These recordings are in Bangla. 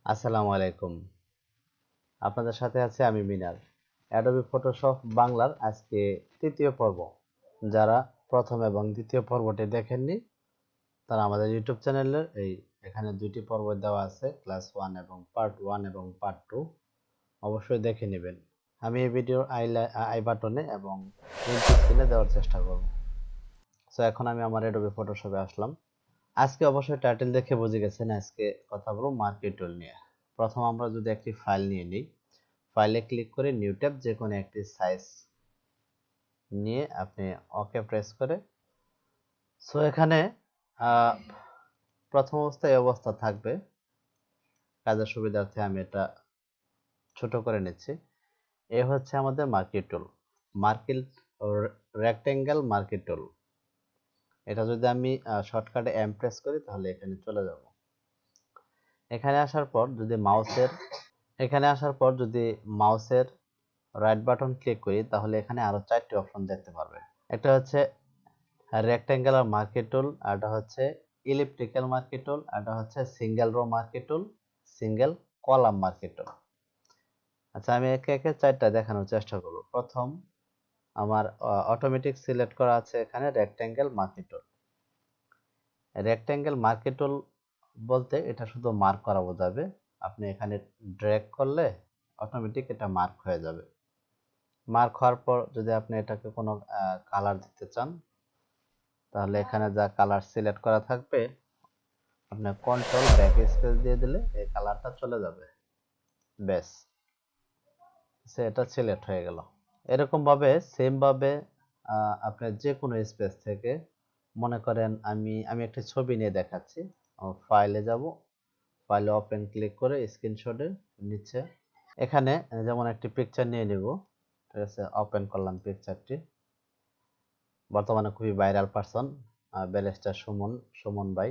আসসালামু আলাইকুম। আপনাদের সাথে আছে আমি মিনার। অ্যাডোবি ফটোশপ বাংলার আজকে তৃতীয় পর্ব। যারা প্রথম এবং দ্বিতীয় পর্বটি দেখেননি তারা আমাদের ইউটিউব চ্যানেলের এখানে দুইটি পর্ব দেওয়া আছে, ক্লাস 1 এবং পার্ট 1 এবং পার্ট 2, অবশ্যই দেখে নেবেন। আমি এই ভিডিওর আই বাটনে এবং প্রিন্ট স্ক্রিনে দেওয়ার চেষ্টা করব। সো এখন আমি আমার অ্যাডোবি ফটোশপে আসলাম। আজকে অবশ্যই টাইটেল দেখে বুঝে গেছেন আজকে কথা বলবো মার্কি টুল নিয়ে। প্রথম আমরা যদি একটি ফাইল নিয়ে নিই, ফাইলে ক্লিক করে নিউ ট্যাব, যে কোনো একটি সাইজ নিয়ে আপনি ওকে প্রেস করে, সো এখানে প্রথম অবস্থায় এই অবস্থা থাকবে। কাজের সুবিধার্থে আমি এটা ছোট করে নিচ্ছি। এ হচ্ছে আমাদের মার্কি টুল, মার্কি রেক্টেঙ্গেল মার্কি টুল। এটা যদি আমি শর্টকাটে এম প্রেস করি তাহলে এখানে চলে যাব। এখানে আসার পর যদি মাউসের রাইট বাটন ক্লিক করি তাহলে এখানে আরো 4টি অপশন দেখতে পারবেন। একটা হচ্ছে রেক্টেঙ্গুলার মার্কি টুল, আর এটা হচ্ছে ইলিপ্টিক্যাল মার্কি টুল, আর এটা হচ্ছে সিঙ্গেল রো মার্কি টুল, সিঙ্গেল কলাম মার্কি টুল। আচ্ছা, আমি একে একে 4টা দেখানোর চেষ্টা করব। প্রথম, আমার অটোমেটিক সিলেক্ট করা আছে এখানে রেক্টেঙ্গেল মার্কি টুল। রেক্টেঙ্গেল মার্কি টুল বলতে এটা শুধু মার্ক করা বোঝাবে। আপনি এখানে ড্র্যাগ করলে অটোমেটিক এটা মার্ক হয়ে যাবে। মার্ক হওয়ার পর যদি আপনি এটাকে কোনো কালার দিতে চান তাহলে এখানে যা কালার সিলেক্ট করা থাকবে আপনি কন্ট্রোল ব্যাক স্পেস দিয়ে দিলে এই কালারটা চলে যাবে। ব্যাস, এটা সিলেক্ট হয়ে গেল। এরকম ভাবে সেম ভাবে আপনি যে কোনো স্পেস থেকে, মনে করেন আমি একটা ছবি নিয়ে দেখাচ্ছি। ফাইলে যাব, ফাইলে ওপেন ক্লিক করে স্ক্রিনশটের নিচে এখানে যেমন একটি পিকচার নিয়ে নিব। ঠিক আছে, ওপেন করলাম পিকচারটি। বর্তমানে খুবই ভাইরাল পারসন ব্যারিস্টার সুমন ভাই।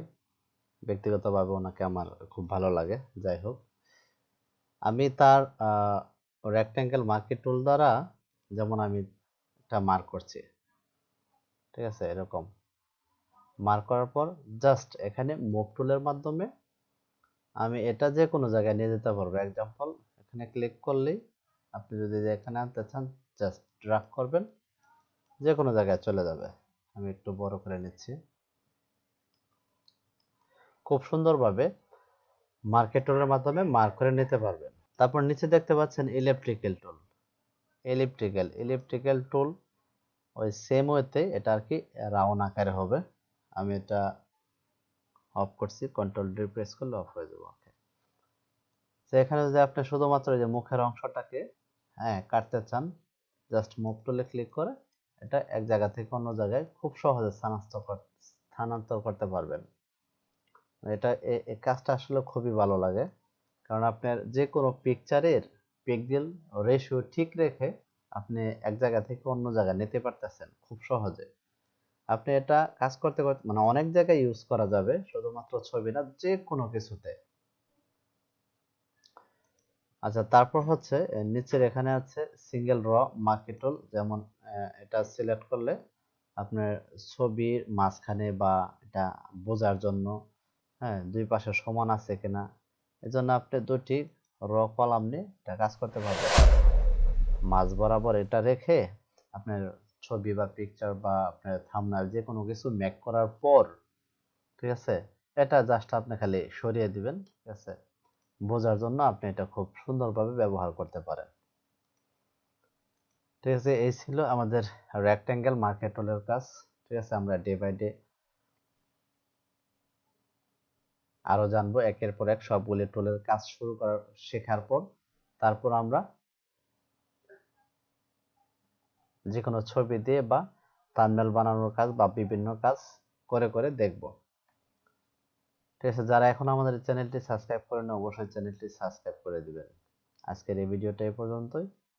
ব্যক্তিগতভাবে ওনাকে আমার খুব ভালো লাগে। যাই হোক, আমি তার রেক্টেঙ্গেল মার্কি টুল দ্বারা যেমন আমি এটা মার্ক করছি। ঠিক আছে, এরকম মার্ক করার পর জাস্ট এখানে মুভ টুলের মাধ্যমে আমি এটা যে কোনো জায়গায় নিয়ে যেতে পারবো। এক্সাম্পল, এখানে ক্লিক করলেই আপনি যদি এখানে আনতে চান জাস্ট ড্র্যাগ করবেন, যে কোনো জায়গায় চলে যাবে। আমি একটু বড় করে নিচ্ছি। খুব সুন্দরভাবে মার্কি টুলের মাধ্যমে মার্ক করে নিতে পারবেন। তারপর নিচে দেখতে পাচ্ছেন ইলেকট্রিক্যাল টুল। ইলেকট্রিক্যাল টুল ওই সেম ওয়েতে এটা আর কি রাউন্ড আকারে হবে। আমি এটা অফ করছি, কন্ট্রোল ডি প্রেস করলে অফ হয়ে যাবে। ওকে, তো এখানে যদি আপনি শুধুমাত্র এই যে মুখের অংশটাকে কাটতে চান, জাস্ট মুভ টুলে ক্লিক করে এটা এক জায়গা থেকে অন্য জায়গায় খুব সহজে স্থানান্তর করতে পারবেন। এটা এই কাজটা আসলে খুবই ভালো লাগে, কারণ আপনার যে কোনো পিকচারের পিক্সেল রেশিও ঠিক রেখে আপনি এক জায়গা থেকে অন্য জায়গায় নিতে পারতেছেন খুব সহজে। আপনি এটা কাজ করতে করতে মানে অনেক জায়গায় ইউজ করা যাবে, শুধুমাত্র ছবি না, যে কোনো কিছুতে। আচ্ছা, তারপর হচ্ছে নিচের এখানে আছে সিঙ্গেল র মার্কি টুল। যেমন এটা সিলেক্ট করলে আপনার ছবির মাঝখানে বা এটা বোঝার জন্য, দুই পাশে সমান আছে কিনা, এজন্য আপনি দুটি র কলাম নিয়ে এটা কাজ করতে পারবেন। মাঝ বরাবর এটা রেখে আপনার ছবি বা পিকচার বা আপনার থাম্বনেল যে কোনো কিছু মেক করার পর, ঠিক আছে, এটা জাস্ট আপনি খালি সরিয়ে দিবেন। ঠিক আছে, বোঝার জন্য আপনি এটা খুব সুন্দরভাবে ব্যবহার করতে পারেন। ঠিক আছে, এই ছিল আমাদের রেক্টেঙ্গেল মার্কি টুলের কাজ। ঠিক আছে, আমরা ডে বাই ডে আরো জানবো একের পর এক সবগুলি টুলের কাজ শেখার পর। তারপর আমরা যে কোনো ছবি দিয়ে বা থাম্বনেল বানানোর কাজ বা বিভিন্ন কাজ করে করে দেখব। ঠিক আছে, যারা এখন আমাদের চ্যানেলটি সাবস্ক্রাইব করেন অবশ্যই চ্যানেলটি সাবস্ক্রাইব করে দিবেন। আজকের এই ভিডিওটা এই পর্যন্তই।